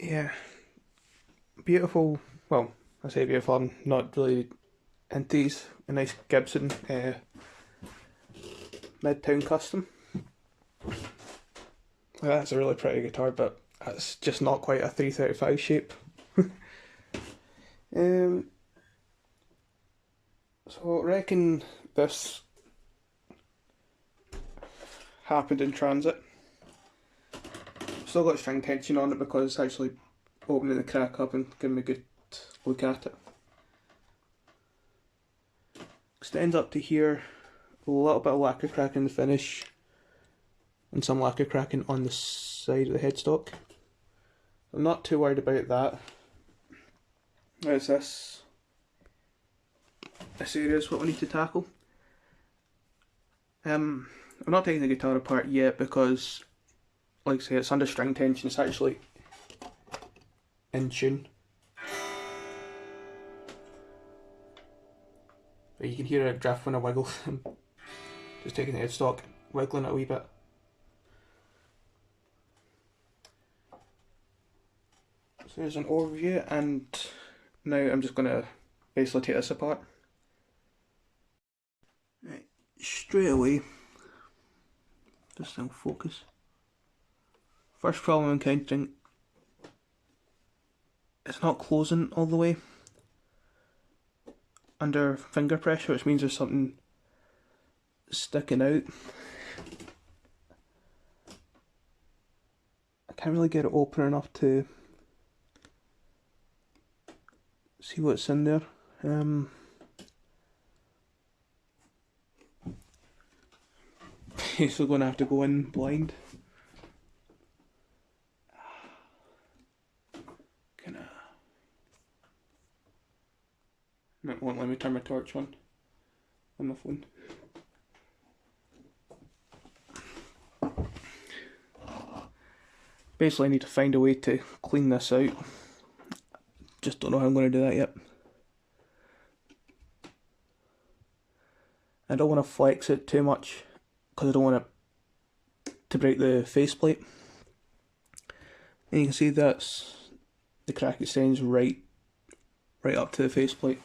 Yeah, beautiful. Well, I say beautiful. I'm not really into these. A nice Gibson Midtown Custom. That's a really pretty guitar, but that's just not quite a 335 shape. um, so I reckon this happened in transit. Still got string tension on it because it's actually opening the crack up and giving me a good look at it. Extends up to here, a little bit of lacquer cracking in the finish, and some lacquer cracking on the side of the headstock. I'm not too worried about that. There's this area is what we need to tackle. I'm not taking the guitar apart yet because, like I say, it's under string tension. It's actually in tune. But you can hear it drift when I wiggle. Just taking the headstock, wiggling it a wee bit. So there's an overview, and now I'm just going to basically take this apart. Right, straight away, this thing will focus. First problem I'm encountering, it's not closing all the way under finger pressure, which means there's something sticking out. I can't really get it open enough to see what's in there. Basically going to have to go in blind. It won't let me turn my torch on my phone. Basically I need to find a way to clean this out. Just don't know how I'm going to do that yet. I don't want to flex it too much because I don't want it to break the faceplate. And you can see that's the crack extends right up to the faceplate.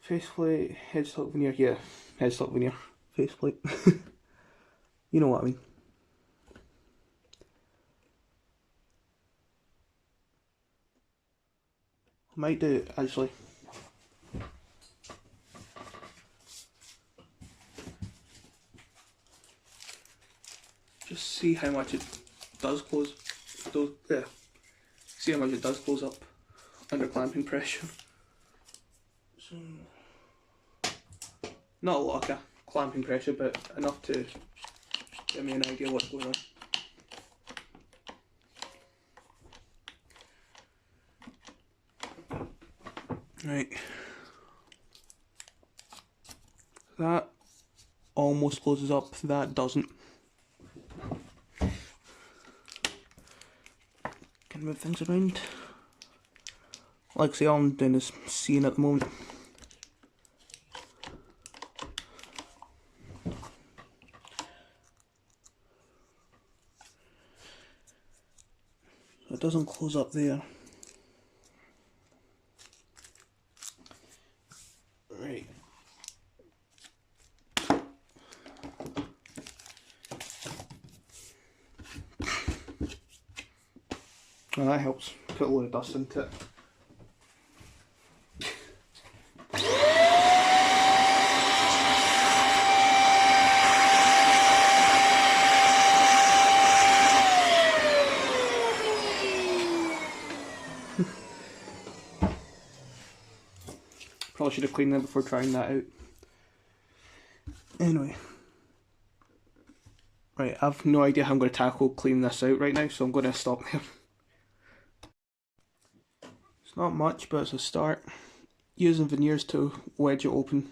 Faceplate, headstock veneer, yeah, headstock veneer, faceplate. You know what I mean. I might do it actually. Just see how much it does close. Yeah. See how much it does close up under clamping pressure. So, not a lot of clamping pressure, but enough to give me an idea what's going on. Right. That almost closes up, that doesn't. Can move things around. Like I say, all I'm doing is seeing at the moment. So it doesn't close up there. Right. Well, that helps. Put a load of dust into it. Probably should have cleaned that before trying that out. Anyway. Right, I've no idea how I'm going to tackle cleaning this out right now, so I'm going to stop there. It's not much, but it's a start. Using veneers to wedge it open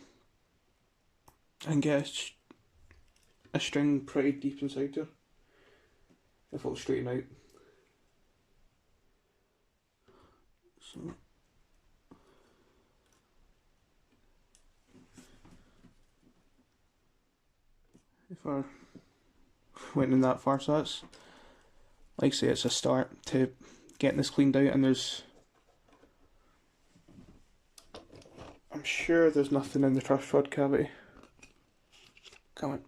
and get a string pretty deep inside there, if it'll straighten out. So if I went in that far, so that's like I say, it's a start to getting this cleaned out, and I'm sure there's nothing in the truss rod cavity. Come on.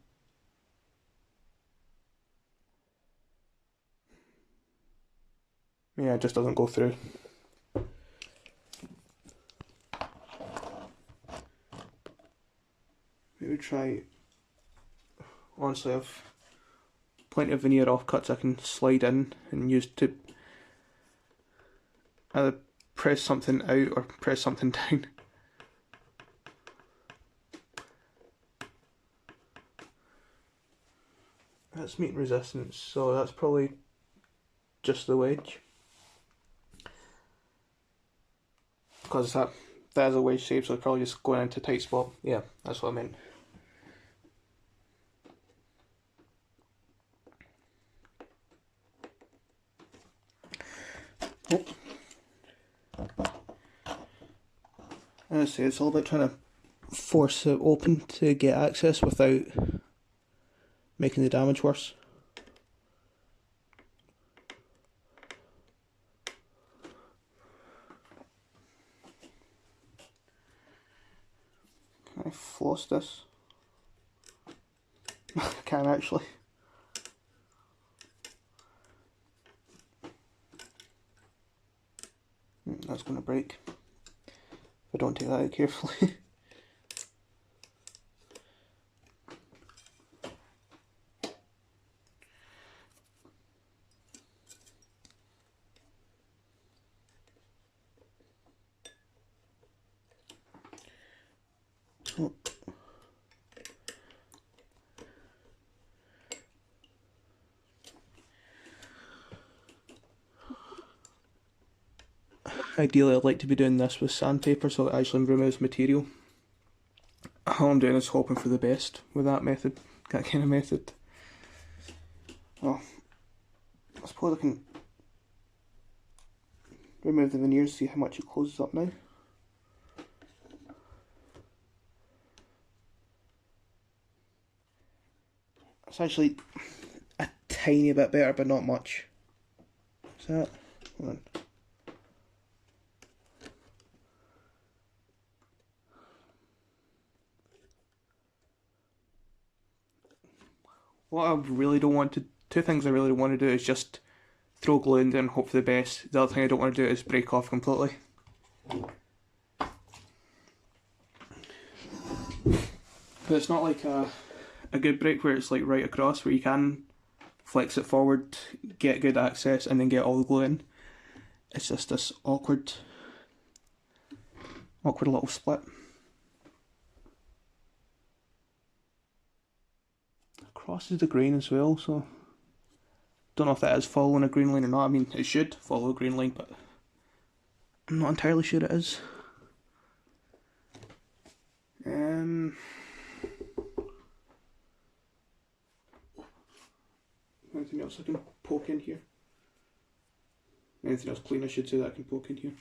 Yeah, it just doesn't go through. Maybe try. Honestly, I've plenty of veneer offcuts I can slide in and use to either press something out or press something down. That's meeting resistance, so that's probably just the wedge. Because that is a wedge shape, so it's probably just going into a tight spot. Yeah, that's what I meant. Oh. As I say, it's all about trying to force it open to get access without making the damage worse. Can I floss this? I can actually. That's going to break if I don't take that out carefully. So, ideally I'd like to be doing this with sandpaper so it actually removes material. All I'm doing is hoping for the best with that method, that kind of method. Well, I suppose I can remove the veneers, see how much it closes up now. It's actually a tiny bit better, but not much. Is that? Hold on. What I really don't want to, two things I really don't want to do is just throw glue in there and hope for the best. The other thing I don't want to do is break off completely. But it's not like a good break where it's like right across, where you can flex it forward, get good access, and then get all the glue in. It's just this awkward little split. Crosses the grain as well, so don't know if that is following a green line or not. I mean, it should follow a green line, but I'm not entirely sure it is. Anything else I can poke in here? Anything else clean, I should say, that I can poke in here?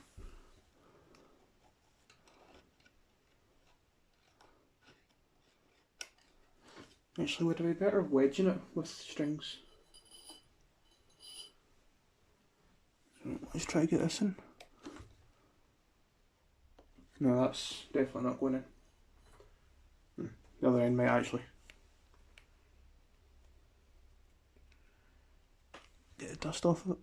Actually, would I be better wedging it with strings? Let's try to get this in. No, that's definitely not going in. The other end might actually. Get the dust off of it.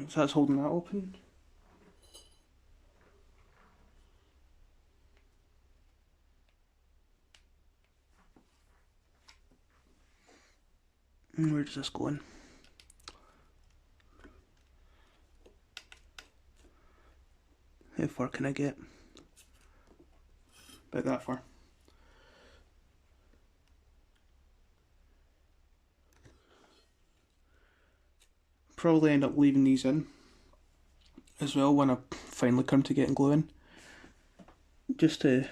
So that's holding that open. And where does this go in? How far can I get? About that far. Probably end up leaving these in as well when I finally come to getting glue in, just to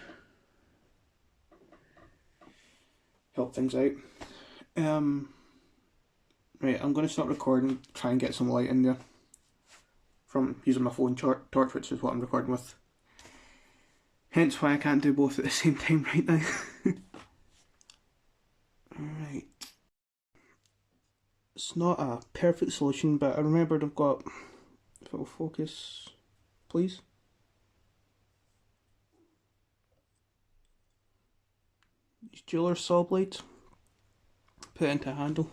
help things out. Right, I'm going to start recording, try and get some light in there from using my phone torch, which is what I'm recording with. Hence why I can't do both at the same time right now. Alright. It's not a perfect solution, but I remembered I've got, if it will focus, please. These jeweler's saw blades, put it into a handle.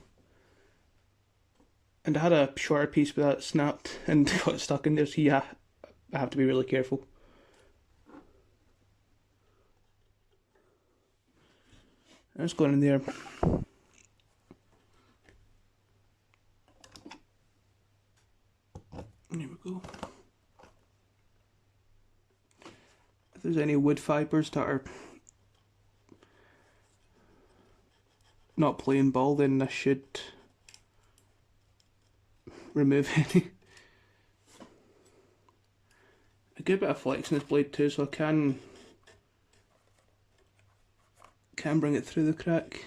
And I had a shorter piece, but that snapped and got stuck in there, so yeah, I have to be really careful. I'm just going in there. There we go. If there's any wood fibres that are not playing ball, then I should remove any. A good bit of flex in this blade too, so I can bring it through the crack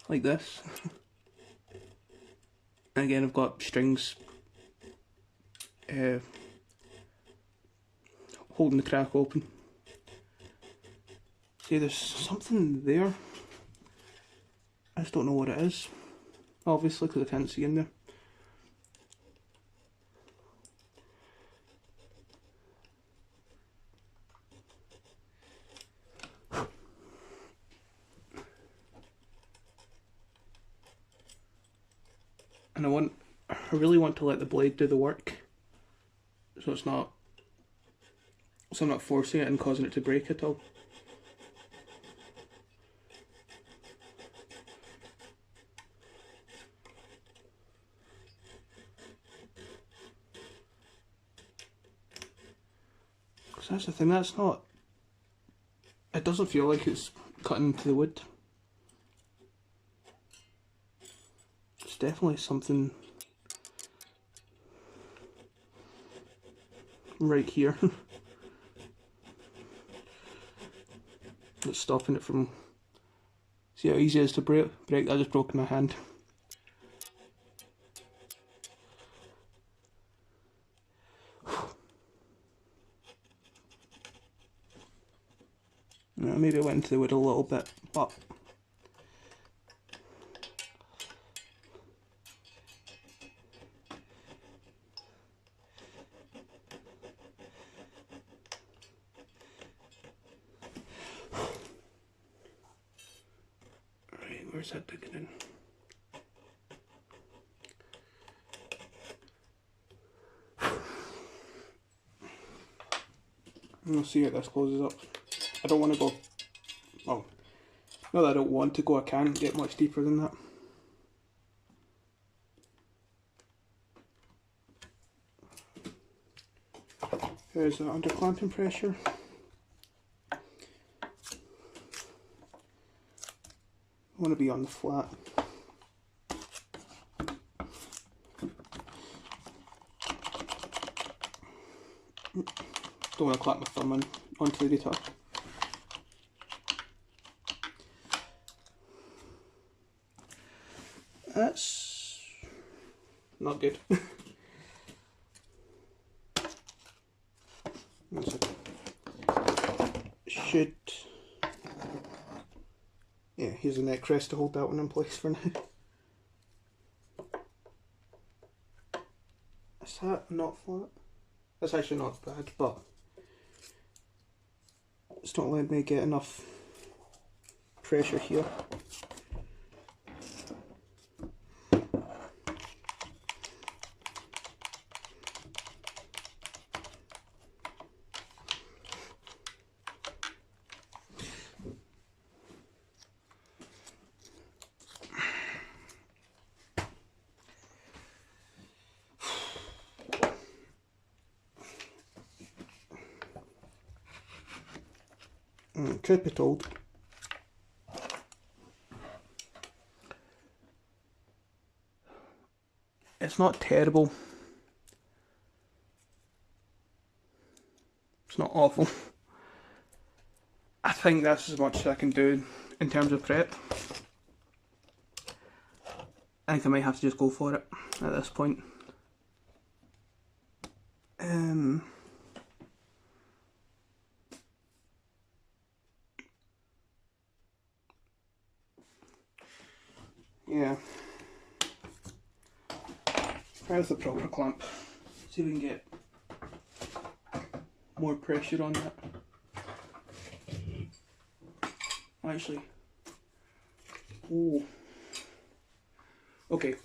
like this. And again, I've got strings holding the crack open. See, there's something there. I just don't know what it is, obviously, because I can't see in there. And I really want to let the blade do the work, so I'm not forcing it and causing it to break at all. Because that's the thing, it doesn't feel like it's cutting into the wood. It's definitely something right here that's stopping it from. See how easy it is to break? I just broke my hand. Maybe I went into the wood a little bit, but right, where's that digging in? We'll see how this closes up. I don't want to go, well, not that I don't want to go, I can't get much deeper than that. There's the under clamping pressure. I want to be on the flat. Don't want to clap my thumb onto the data. That's not good. Should, yeah, here's a neck rest to hold that one in place for now. Is that not flat? That's actually not bad, but it's not letting me get enough pressure here. Truth be told, it's not terrible. It's not awful. I think that's as much as I can do in terms of prep. I think I might have to just go for it at this point. Yeah. Where's the proper clamp? See if we can get more pressure on that. Actually. Oh. Okay.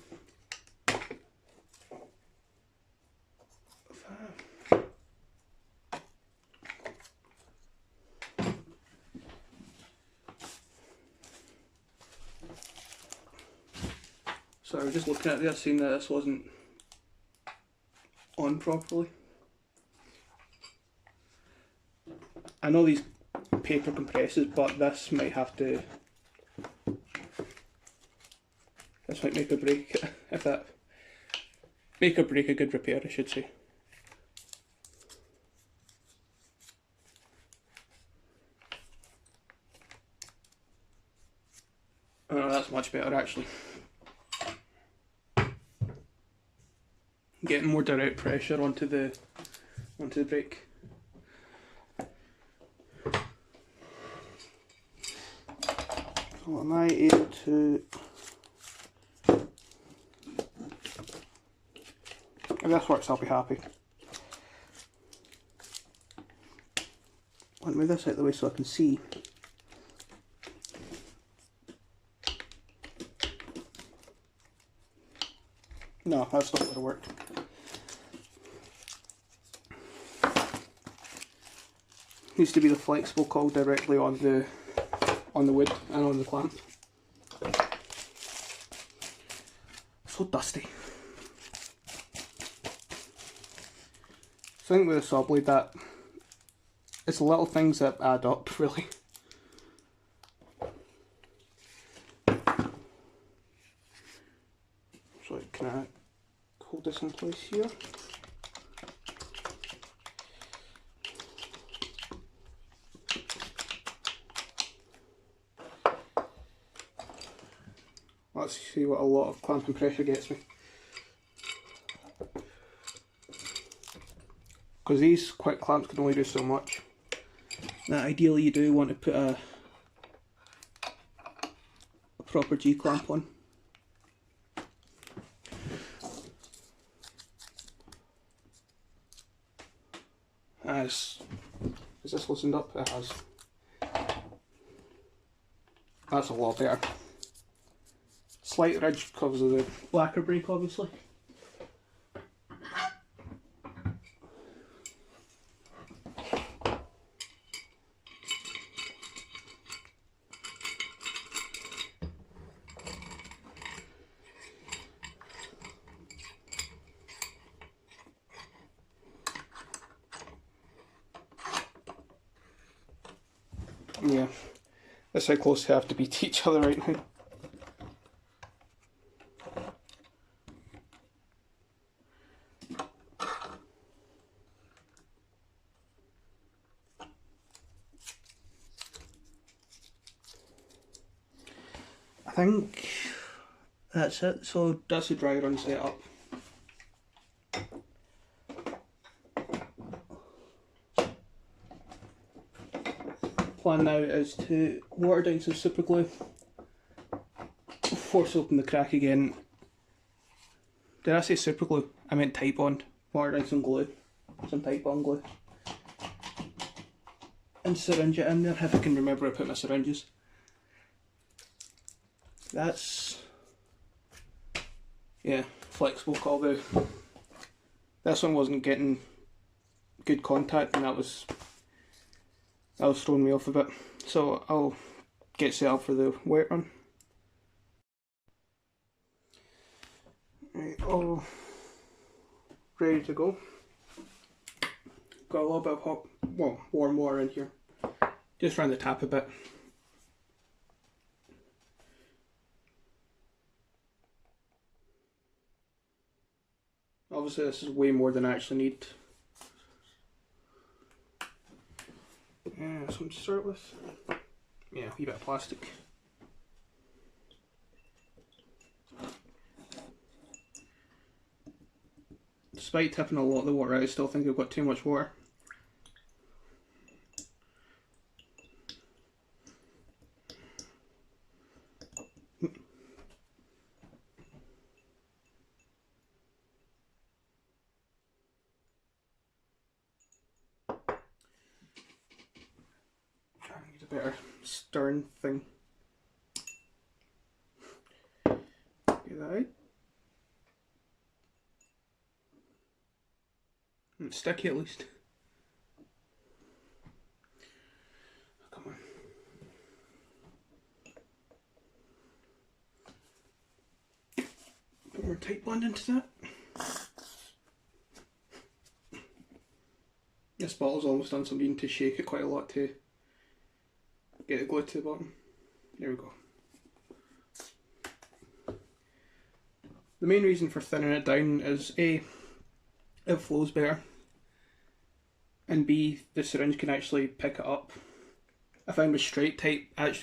So I was just looking at this, seeing that this wasn't on properly. I know these paper compresses, but this might have to. This might make or break it, if that. Make or break a good repair, I should say. Oh, that's much better actually. Getting more direct pressure onto the brake. So am I able to? If this works, I'll be happy. I'll move this out of the way so I can see. No, that's not going to work. Needs to be the flexible coil directly on the wood and on the clamp. So dusty. So I think with a saw blade that it's the little things that add up really. So can I hold this in place here? Let's see what a lot of clamping pressure gets me. Because these quick clamps can only do so much. Now ideally you do want to put a proper G-clamp on. Is this loosened up? It has. That's a lot better. Slight ridge because of the lacquer brake, obviously. Yeah, that's how close they have to be to each other right now. I think that's it. So that's the dry run set up. Plan now is to water down some super glue, force open the crack again. Did I say super glue? I meant Tite Bond. Water down some glue, some Tite Bond glue, and syringe it in there if I can remember where I put my syringes. That's, yeah, flexible coil though. This one wasn't getting good contact and that was throwing me off a bit. So I'll get set up for the wet run. Right, all ready to go. Got a little bit of hot, well, warm water in here. Just around the tap a bit. Obviously this is way more than I actually need. Yeah, something to start with. Yeah, a wee bit of plastic. despite tipping a lot of the water out, I still think I've got too much water. I need a better stern thing. Get that out. It's sticky at least. Come on. Put more tight blend into that. This bottle's almost done, so I'm needing to shake it quite a lot to get it glued to the bottom. There we go. The main reason for thinning it down is A, it flows better, and B, the syringe can actually pick it up. I found with straight type, I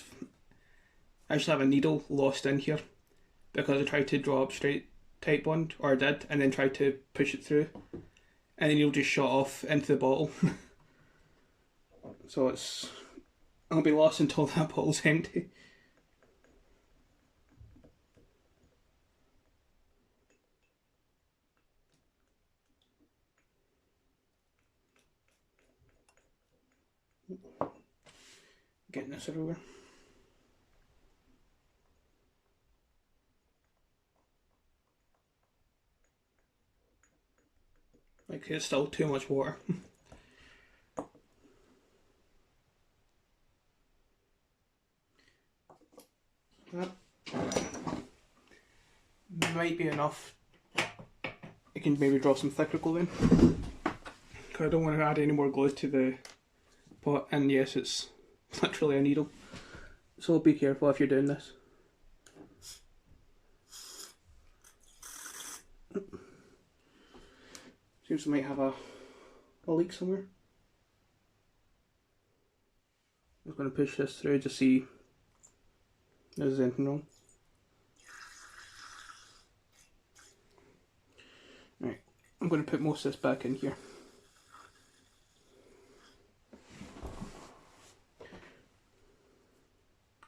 actually have a needle lost in here because I tried to draw up straight type one, or I did, and then tried to push it through, and the needle just shot off into the bottle. So I'll be lost until that bottle's empty. Getting this everywhere. Like, it's still too much water. That might be enough. I can maybe draw some thicker glue in, because I don't want to add any more glue to the pot, and yes, it's literally a needle, so be careful if you're doing this. Seems we might have a leak somewhere. I'm just going to push this through to see if there's anything wrong. Right, I'm going to put most of this back in here.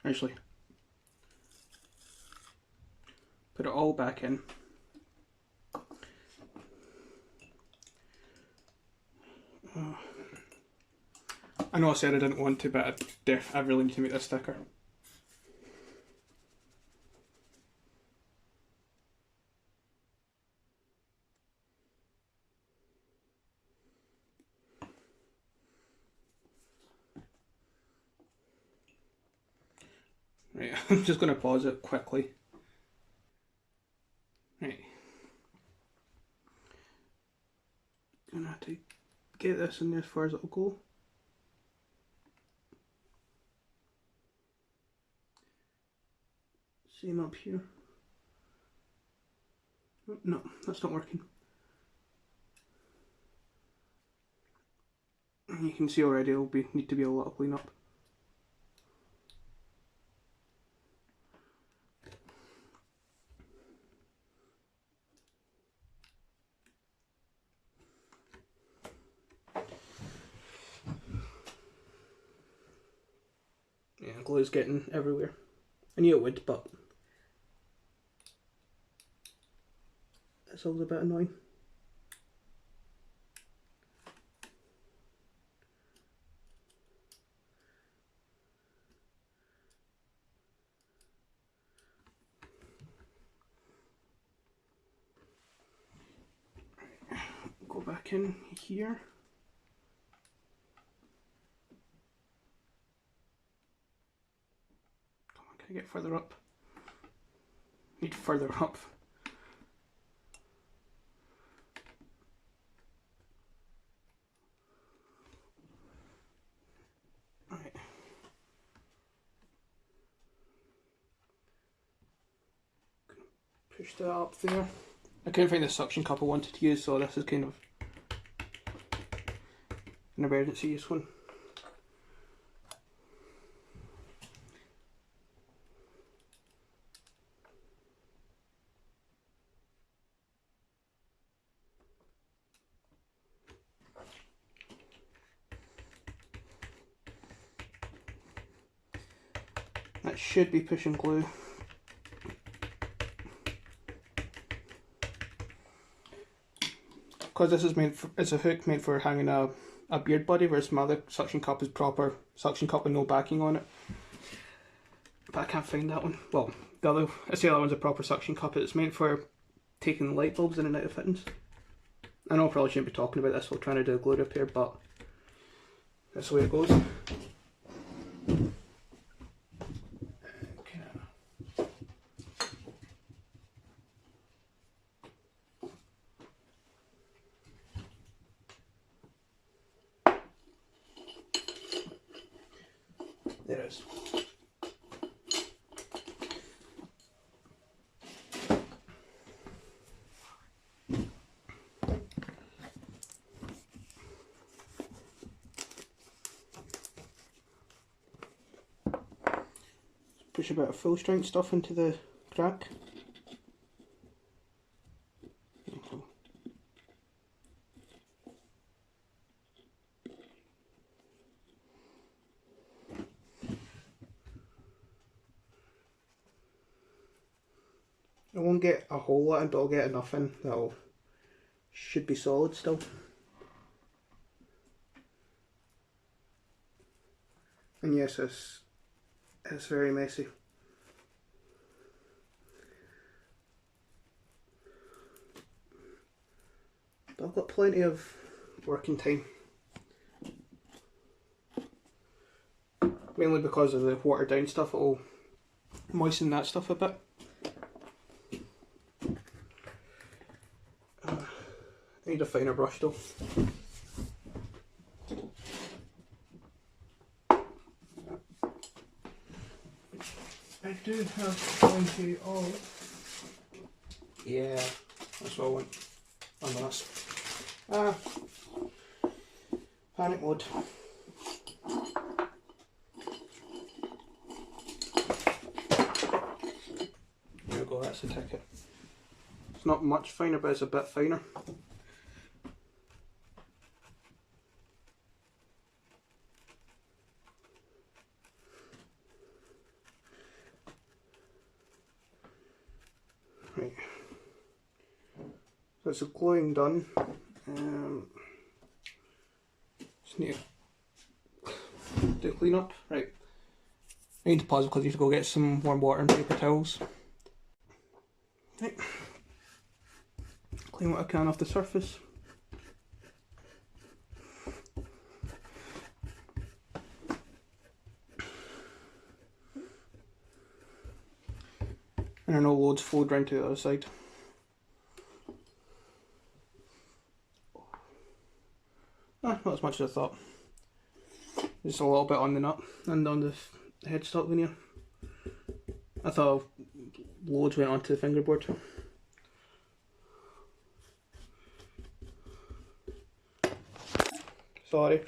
Actually, put it all back in. I know I said I didn't want to, but I really need to make this thicker. Right, I'm just going to pause it quickly. Right. Gonna have to get this in there as far as it'll go. Same up here. No, that's not working. You can see already it'll need to be a lot of cleanup. Yeah, glue's getting everywhere. I knew it would, but it's always a bit annoying. Go back in here. Come on, can I get further up? Need further up. Right. Push that up there. I couldn't find the suction cup I wanted to use, so this is kind of an emergency use one. That should be pushing glue. Because this is meant for, it's a hook meant for hanging a beard buddy, whereas my other suction cup is proper suction cup with no backing on it. But I can't find that one. Well, I say that one's a proper suction cup. It's meant for taking light bulbs in and out of fittings. I know I probably shouldn't be talking about this while trying to do a glue repair, but that's the way it goes. There it is. Push a bit of full strength stuff into the crack. I won't get a whole lot in, but I'll get enough in that'll should be solid still. And yes, it's very messy. But I've got plenty of working time. Mainly because of the watered down stuff, it'll moisten that stuff a bit. I need a finer brush though. I do have plenty of. Yeah, that's what I want on this. Panic mode. There we go, that's the ticket. It's not much finer, but it's a bit finer. Right, so it's a gluing done. Just need to do a clean up. Right, I need to pause because I need to go get some warm water and paper towels. Right, clean what I can off the surface. And I know loads flowed round to the other side. Not as much as I thought. Just a little bit on the nut and on the headstock veneer. I thought loads went onto the fingerboard. Sorry.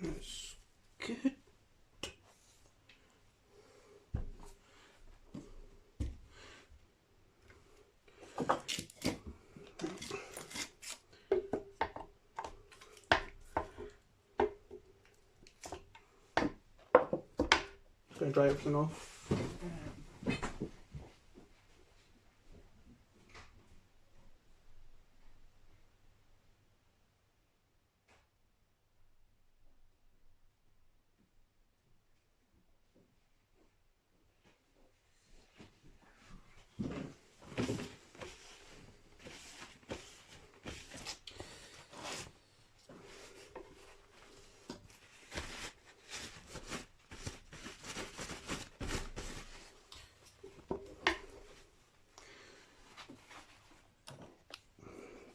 That's good. Just going to dry everything off.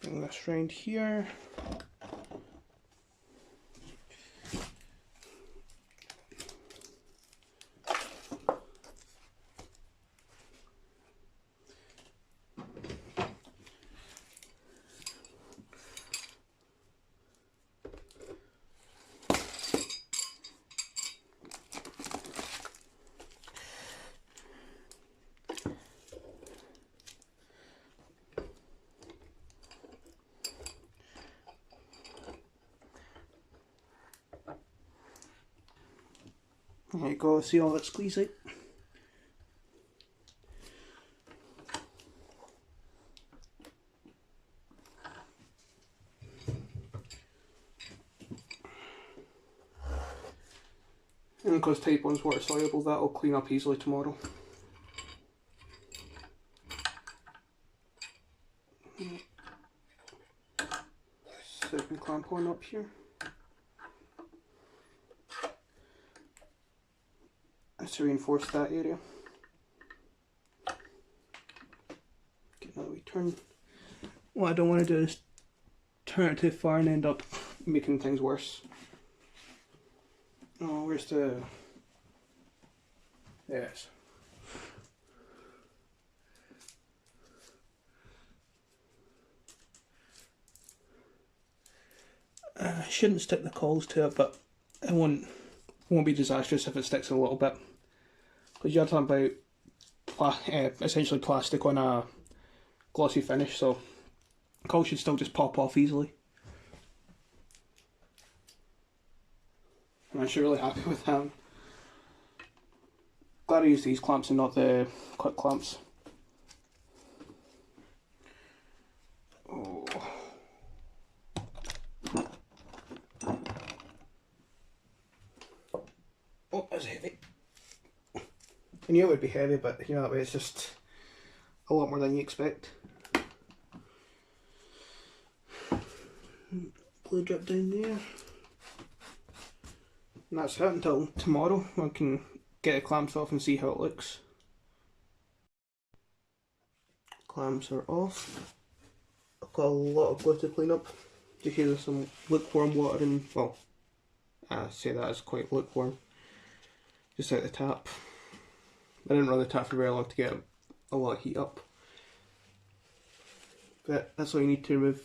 Bring this round here. There you go, see all that squeeze out? And because type 1's water soluble, that'll clean up easily tomorrow. Second clamp on up here. Just to reinforce that area. Get another wee turn. What I don't want to do is turn it too far and end up making things worse. Oh, where's the... Yes. I shouldn't stick the coils to it, but it won't be disastrous if it sticks a little bit. Because you're talking about essentially plastic on a glossy finish, so coils should still just pop off easily. I'm actually really happy with them. Glad I used these clamps and not the quick clamps. Oh. Oh, that's heavy. I knew it would be heavy, but you know that way it's just a lot more than you expect. Glue drip down there. And that's it until tomorrow. I can get the clamps off and see how it looks. Clamps are off. I've got a lot of glue to clean up. You hear there's some lukewarm water in, well, I say that is quite lukewarm. Just out the tap. I didn't run the tap for very long to get a lot of heat up. But that's all you need to remove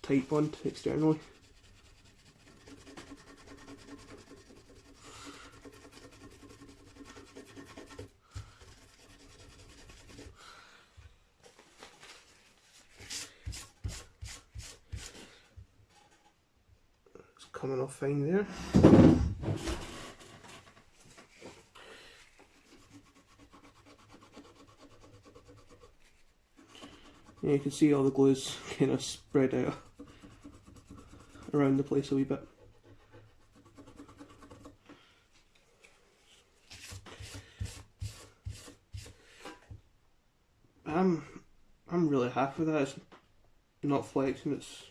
type 1 externally. It's coming off fine there. Yeah, you can see all the glue's kind of spread out around the place a wee bit. I'm really happy with that. It's not flexing. It's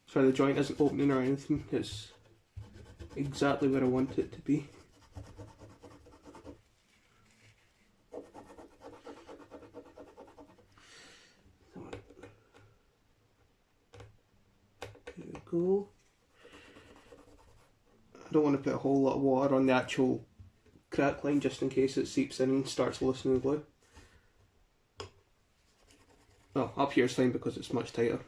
sorry, the joint isn't opening or anything. It's exactly where I want it to be. There we go. I don't want to put a whole lot of water on the actual crack line just in case it seeps in and starts loosening the glue. Well, up here is fine because it's much tighter.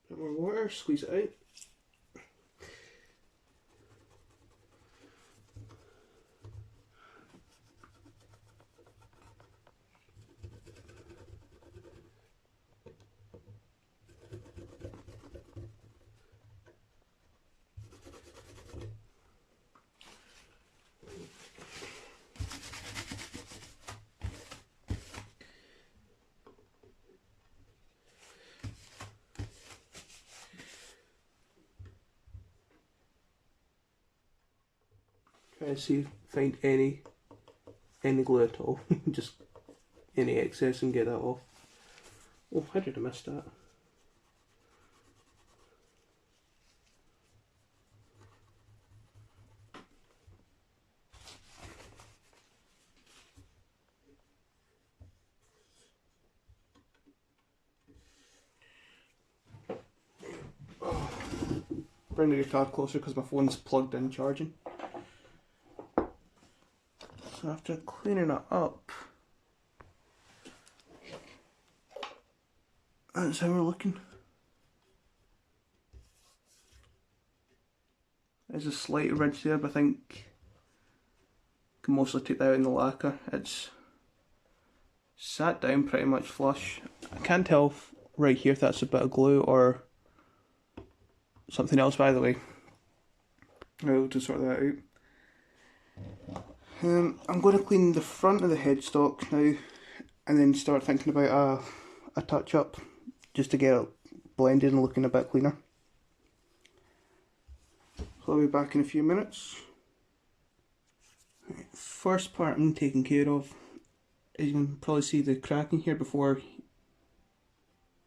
Bit more water, squeeze it out. Try to see, find any glue at all, just any excess and get that off. Oh, how did I miss that? Bring the guitar closer because my phone's plugged in charging. So after cleaning it up, That's how we're looking. There's a slight ridge there, but I think I can mostly take that out in the lacquer. It's sat down pretty much flush. I can't tell right here if that's a bit of glue or something else, by the way. I'll just sort that out. I'm going to clean the front of the headstock now and then start thinking about a touch up just to get it blended and looking a bit cleaner. So I'll be back in a few minutes. Right, first part I'm taking care of is you can probably see the crack in here before.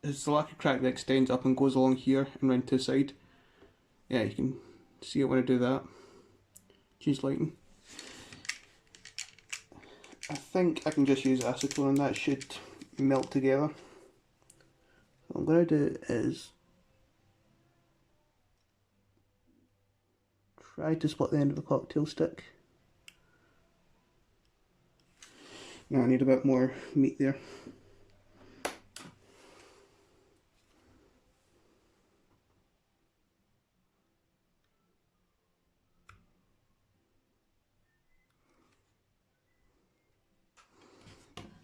It's the lacquer crack that extends up and goes along here and round to the side. Yeah, you can see it when I do that. Change lighting. I think I can just use acetone and that should melt together. What I'm going to do is try to split the end of the cocktail stick. Now I need a bit more meat there.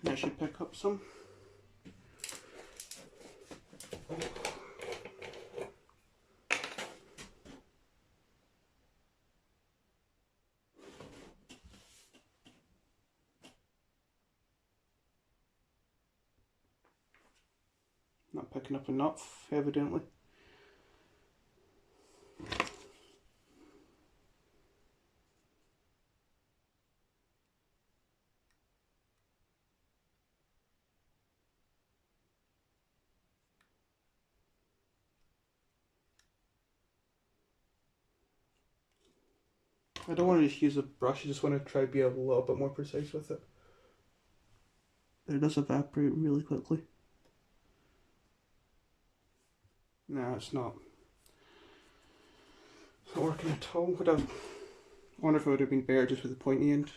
That should pick up some. Not picking up enough, evidently. I don't want to just use a brush, I just want to try to be a little bit more precise with it. It does evaporate really quickly. No, it's not. It's not working at all. I wonder if it would have been better just with the pointy end.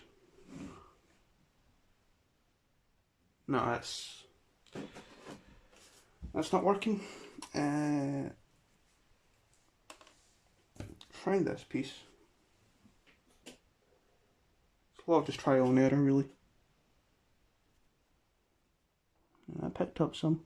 No, that's not working. Try this piece. It's a lot of just trial and error, really. I picked up some.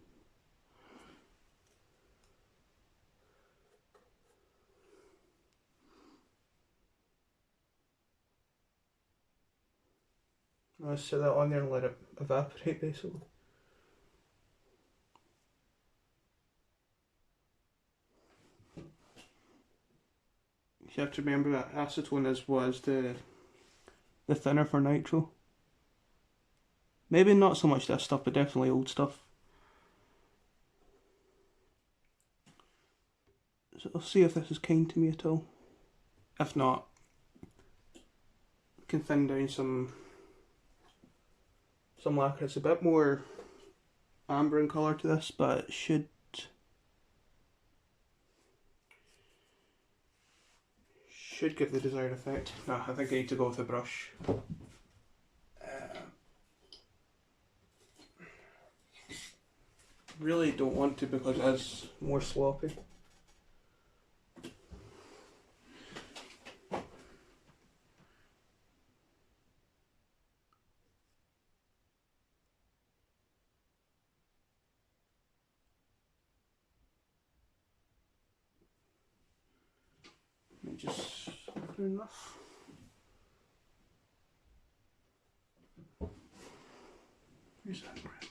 I'll set that on there and let it evaporate, basically. You have to remember that acetone was the thinner for nitro. Maybe not so much this stuff, but definitely old stuff. So I'll see if this is kind to me at all. If not, I can thin down some lacquer. It's a bit more amber in colour to this, but it should give the desired effect. No, I think I need to go with a brush. Really don't want to because it is more sloppy. Let me just open enough. Where's that crack?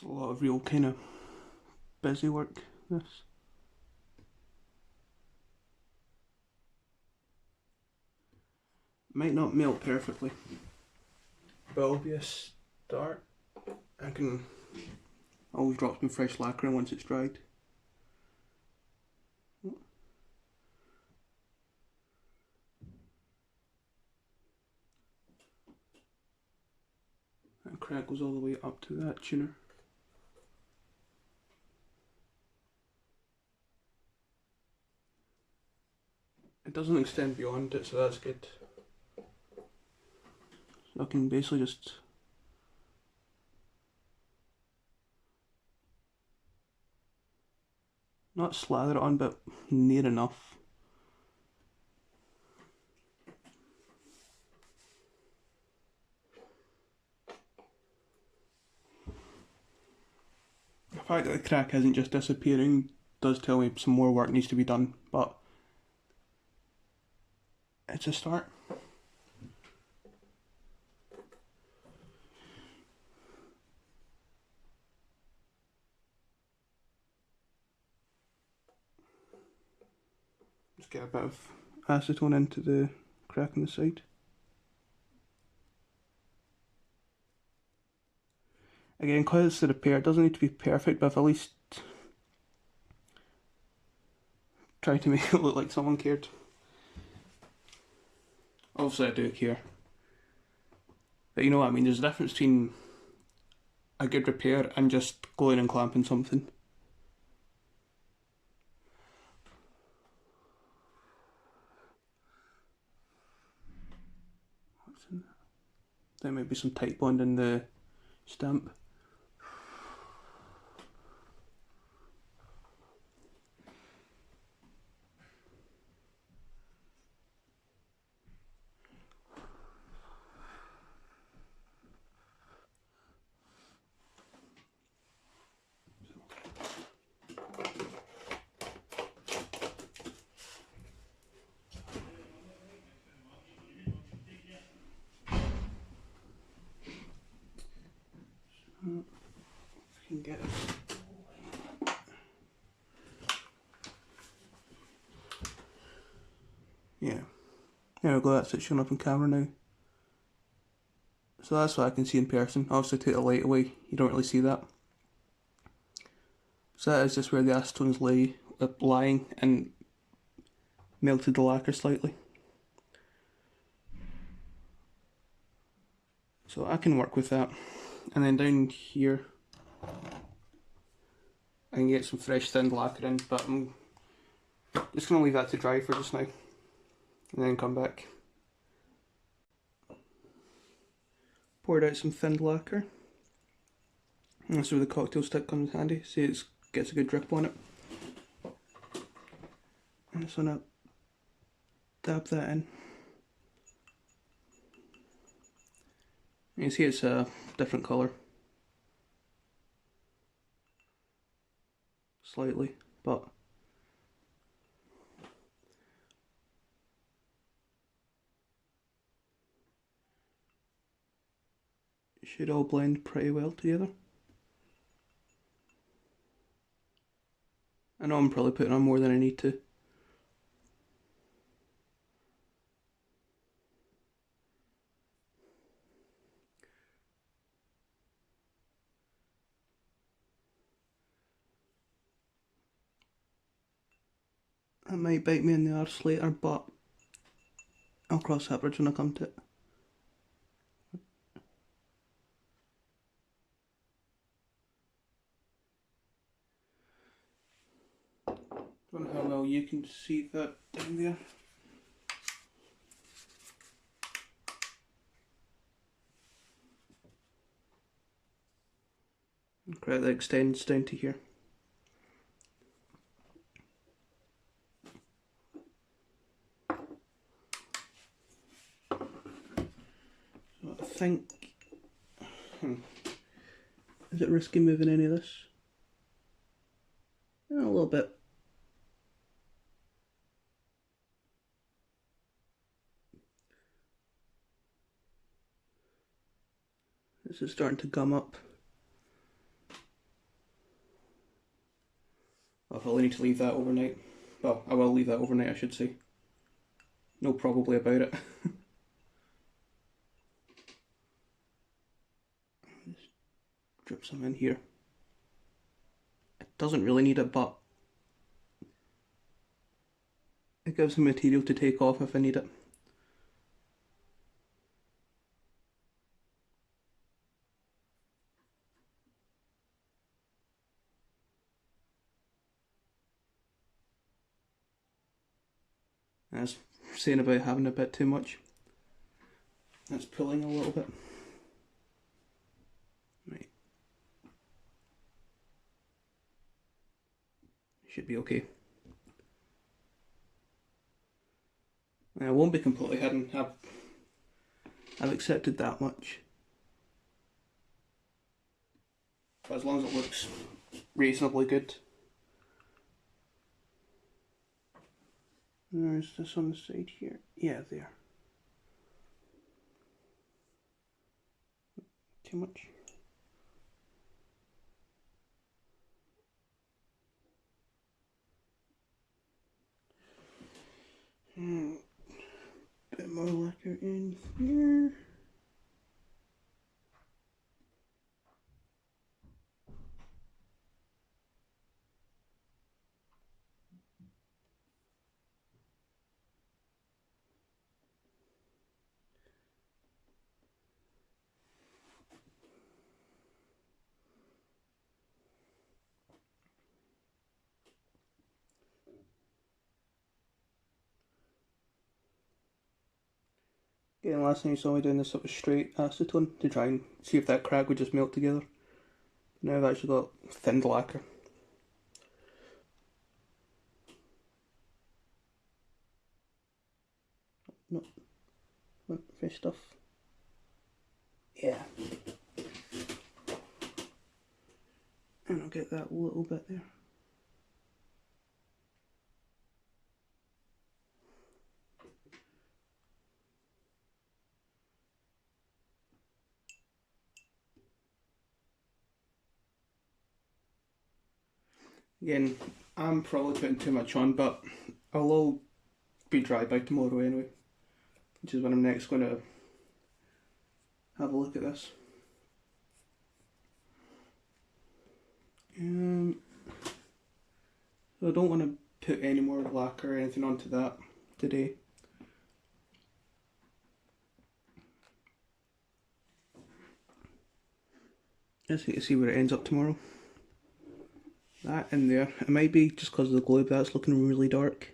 It's a lot of real kind of busy work, this. Might not melt perfectly, but it'll be a start. I can always drop some fresh lacquer in once it's dried. That crack goes all the way up to that tuner. It doesn't extend beyond it, so that's good. So I can basically just not slather it on, but near enough. The fact that the crack isn't just disappearing does tell me some more work needs to be done, but it's a start. Just get a bit of acetone into the crack on the side. Again, because it's a repair, it doesn't need to be perfect, but I've at least tried to make it look like someone cared. Obviously I do it here. But you know what I mean, there's a difference between a good repair and just gluing and clamping something. What's in there? There might be some tight bond in the stamp. If I can get it. Yeah. There we go, that's it showing up on camera now. So that's what I can see in person. Obviously take the light away, you don't really see that. So that is just where the acetone's lying and melted the lacquer slightly. So I can work with that. And then down here, I can get some fresh thinned lacquer in, but I'm just going to leave that to dry for just now. And then come back. Poured out some thinned lacquer. And that's where the cocktail stick comes handy. See, it gets a good drip on it. I'm just going to dab that in. You can see it's a different colour. Slightly, but it should all blend pretty well together. I know I'm probably putting on more than I need to. That might bite me in the arse later, but I'll cross that bridge when I come to it. Don't know how well you can see that down there. Correct, that extends down to here. So I think, is it risky moving any of this? Yeah, a little bit. This is starting to gum up. I'll probably need to leave that overnight. Well, I will leave that overnight, I should say. No probably about it. Just drip some in here. It doesn't really need it, but it gives me material to take off if I need it. That's saying about having a bit too much. That's pulling a little bit. Right. Should be okay. I won't be completely hidden. I've accepted that much. But as long as it looks reasonably good. There's this on the side here. Yeah, there. Too much. Bit more lacquer in here. Again, last time you saw me doing this, it was straight acetone to try and see if that crack would just melt together. Now I've actually got thinned lacquer. No, fresh stuff. Yeah. And I'll get that little bit there. Again, I'm probably putting too much on, but I'll all be dry by tomorrow anyway, which is when I'm next going to have a look at this. So I don't want to put any more lacquer or anything onto that today. Just need to see where it ends up tomorrow. That in there, it might be just because of the glue, but that's looking really dark.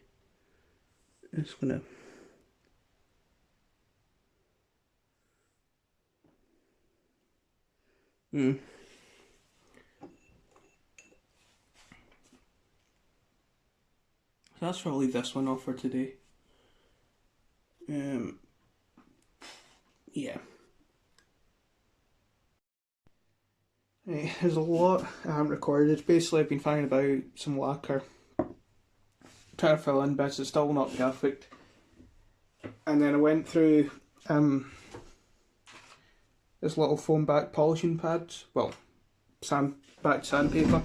It's gonna... So that's probably this one off for today. Yeah. There's a lot I haven't recorded. Basically, I've been finding about some lacquer, trying to fill in bits. It's still not perfect. And then I went through this little foam back polishing pads. Well, back sandpaper.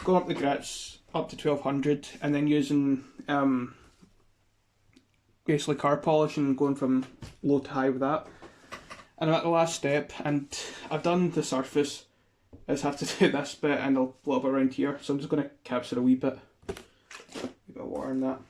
Going up the grits up to 1200, and then using basically car polish and going from low to high with that. And I'm at the last step, and I've done the surface. I just have to do this bit and a little bit around here, so I'm just going to capture a wee bit of water in that.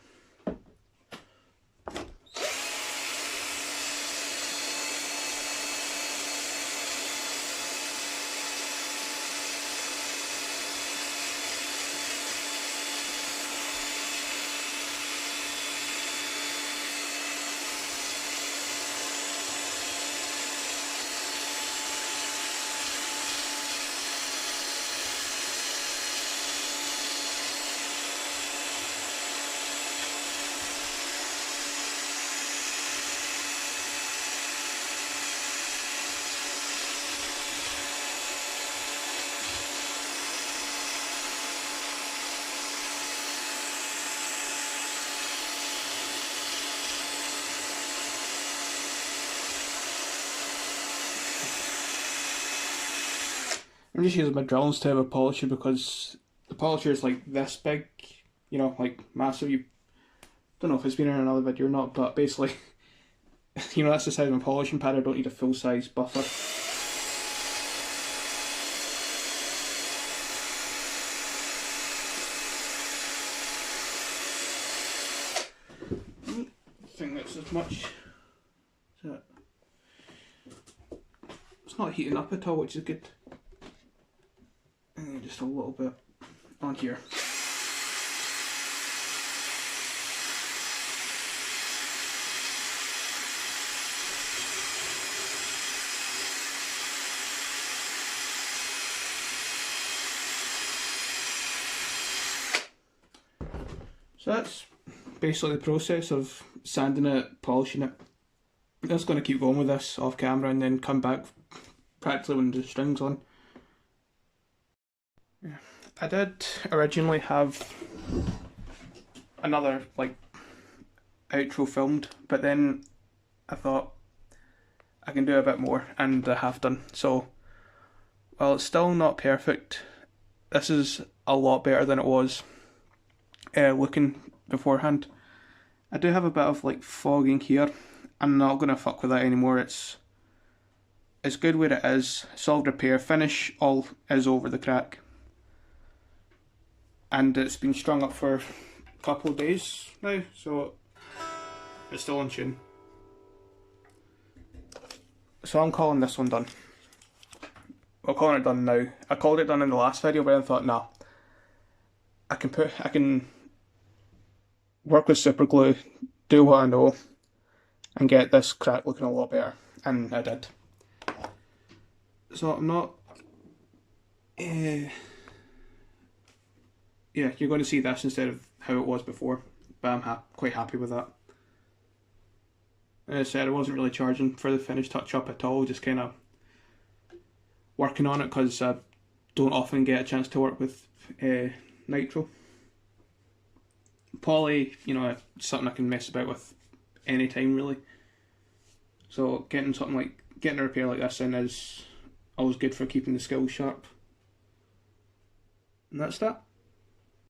I'm just using my drill instead of a polisher because the the polisher is like this big, you know, like massive. You don't know if it's been in another video or not, but basically, you know, that's the size of my polishing pad. I don't need a full size buffer. I think that's as much. It's not heating up at all, which is good. And then just a little bit on here. So that's basically the process of sanding it, polishing it. I'm just going to keep going with this off camera and then come back practically when the string's on. Yeah. I did originally have another like outro filmed, but then I thought I can do a bit more, and I have done. So while it's still not perfect, this is a lot better than it was looking beforehand. I do have a bit of like fogging here. I'm not going to fuck with that anymore. It's good where it is. Solid repair. Finish all is over the crack. And it's been strung up for a couple of days now, so it's still in tune. So I'm calling this one done. Well, calling it done now. I called it done in the last video, but I thought, nah. I can work with super glue, do what I know, and get this crack looking a lot better. And I did. So I'm not... yeah, you're going to see this instead of how it was before, but I'm quite happy with that. As I said, I wasn't really charging for the finished touch-up at all, just kind of working on it because I don't often get a chance to work with nitro. Poly, you know, it's something I can mess about with anytime really. So getting a repair like this in is always good for keeping the skills sharp. And that's that.